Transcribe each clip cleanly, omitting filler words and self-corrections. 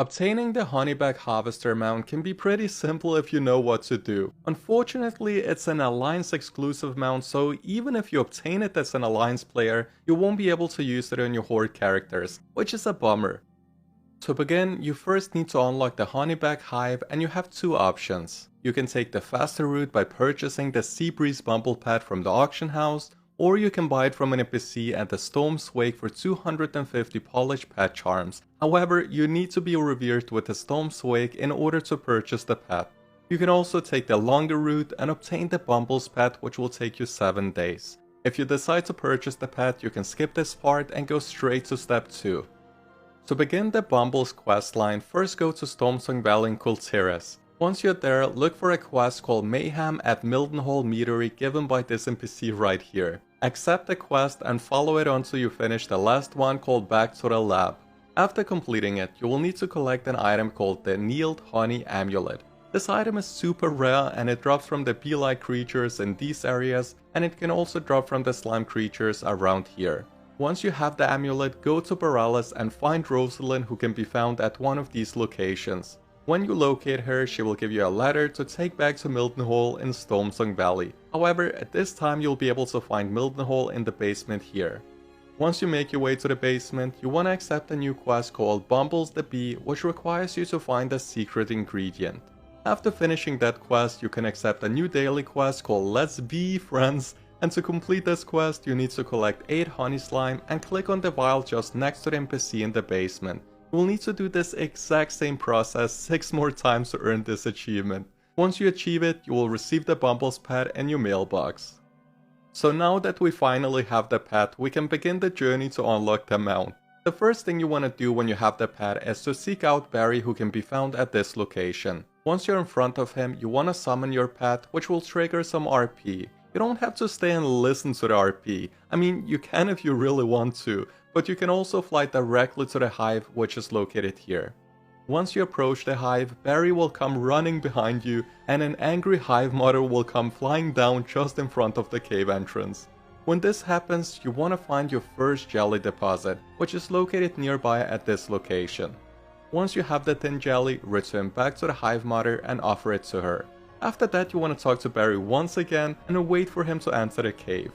Obtaining the Honeyback Harvester mount can be pretty simple if you know what to do. Unfortunately, it's an Alliance exclusive mount, so even if you obtain it as an Alliance player, you won't be able to use it on your Horde characters, which is a bummer. To begin, you first need to unlock the Honeyback Hive, and you have two options. You can take the faster route by purchasing the Seabreeze Bumble Pet from the auction house, or you can buy it from an NPC at the Storm's Wake for 250 polished pet charms. However, you need to be revered with the Storm's Wake in order to purchase the pet. You can also take the longer route and obtain the Bumble's pet, which will take you 7 days. If you decide to purchase the pet, you can skip this part and go straight to step 2. To begin the Bumble's questline, first go to Stormsong Valley in Kultiris. Once you're there, look for a quest called Mayhem at Mildenhall Meadery given by this NPC right here. Accept the quest and follow it until you finish the last one called Back to the Lab. After completing it, you will need to collect an item called the Annealed Honey Amulet. This item is super rare and it drops from the bee-like creatures in these areas, and it can also drop from the slime creatures around here. Once you have the amulet, go to Borealis and find Rosalind, who can be found at one of these locations. When you locate her, she will give you a letter to take back to Mildenhall in Stormsong Valley. However, at this time you'll be able to find Mildenhall in the basement here. Once you make your way to the basement, you want to accept a new quest called Bumbles the Bee, which requires you to find a secret ingredient. After finishing that quest, you can accept a new daily quest called Let's Be Friends, and to complete this quest you need to collect 8 honey slime and click on the vial just next to the NPC in the basement. You will need to do this exact same process 6 more times to earn this achievement. Once you achieve it, you will receive the Bumble's pet in your mailbox. So now that we finally have the pet, we can begin the journey to unlock the mount. The first thing you want to do when you have the pet is to seek out Barry, who can be found at this location. Once you're in front of him, you want to summon your pet, which will trigger some RP. You don't have to stay and listen to the RP. I mean, you can if you really want to, but you can also fly directly to the hive, which is located here. Once you approach the hive, Barry will come running behind you, and an angry hive mother will come flying down just in front of the cave entrance. When this happens, you want to find your first jelly deposit, which is located nearby at this location. Once you have the thin jelly, return back to the hive mother and offer it to her. After that, you want to talk to Barry once again and wait for him to enter the cave.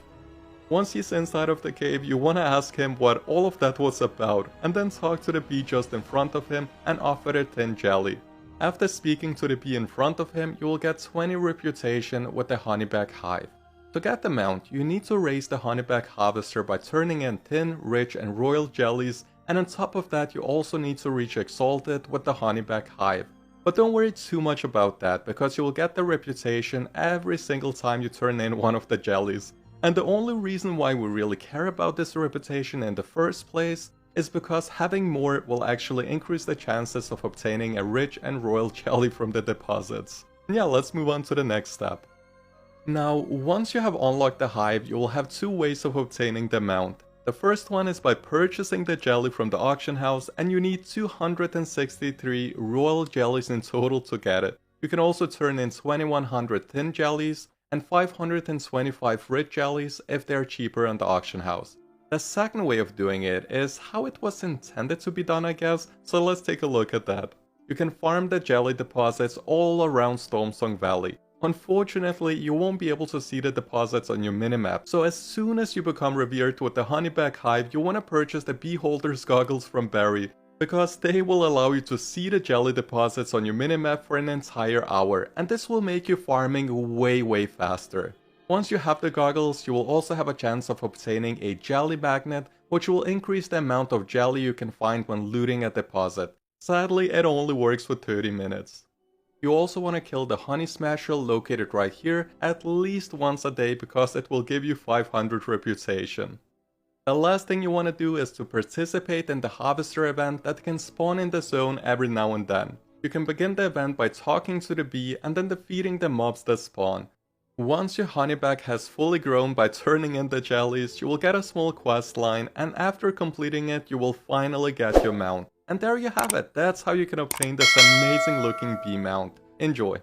Once he's inside of the cave, you want to ask him what all of that was about, and then talk to the bee just in front of him and offer it thin jelly. After speaking to the bee in front of him, you will get 20 reputation with the Honeyback Hive. To get the mount, you need to raise the Honeyback Harvester by turning in thin, rich and royal jellies, and on top of that you also need to reach Exalted with the Honeyback Hive. But don't worry too much about that, because you will get the reputation every single time you turn in one of the jellies. And the only reason why we really care about this reputation in the first place is because having more will actually increase the chances of obtaining a rich and royal jelly from the deposits. Yeah, let's move on to the next step. Now, once you have unlocked the hive, you will have 2 ways of obtaining the mount. The first one is by purchasing the jelly from the auction house, and you need 263 royal jellies in total to get it. You can also turn in 2100 thin jellies and 525 rich jellies if they are cheaper in the auction house. The second way of doing it is how it was intended to be done, I guess, so let's take a look at that. You can farm the jelly deposits all around Stormsong Valley. Unfortunately, you won't be able to see the deposits on your minimap, so as soon as you become revered with the Honeyback Hive, you want to purchase the Beholder's Goggles from Barry, because they will allow you to see the jelly deposits on your minimap for an entire hour, and this will make your farming way faster. Once you have the goggles, you will also have a chance of obtaining a jelly magnet, which will increase the amount of jelly you can find when looting a deposit. Sadly, it only works for 30 minutes. You also want to kill the Honey Smasher located right here at least once a day, because it will give you 500 reputation. The last thing you want to do is to participate in the Harvester event that can spawn in the zone every now and then. You can begin the event by talking to the bee and then defeating the mobs that spawn. Once your Honeyback has fully grown by turning in the jellies, you will get a small quest line, and after completing it you will finally get your mount. And there you have it, that's how you can obtain this amazing looking bee mount. Enjoy!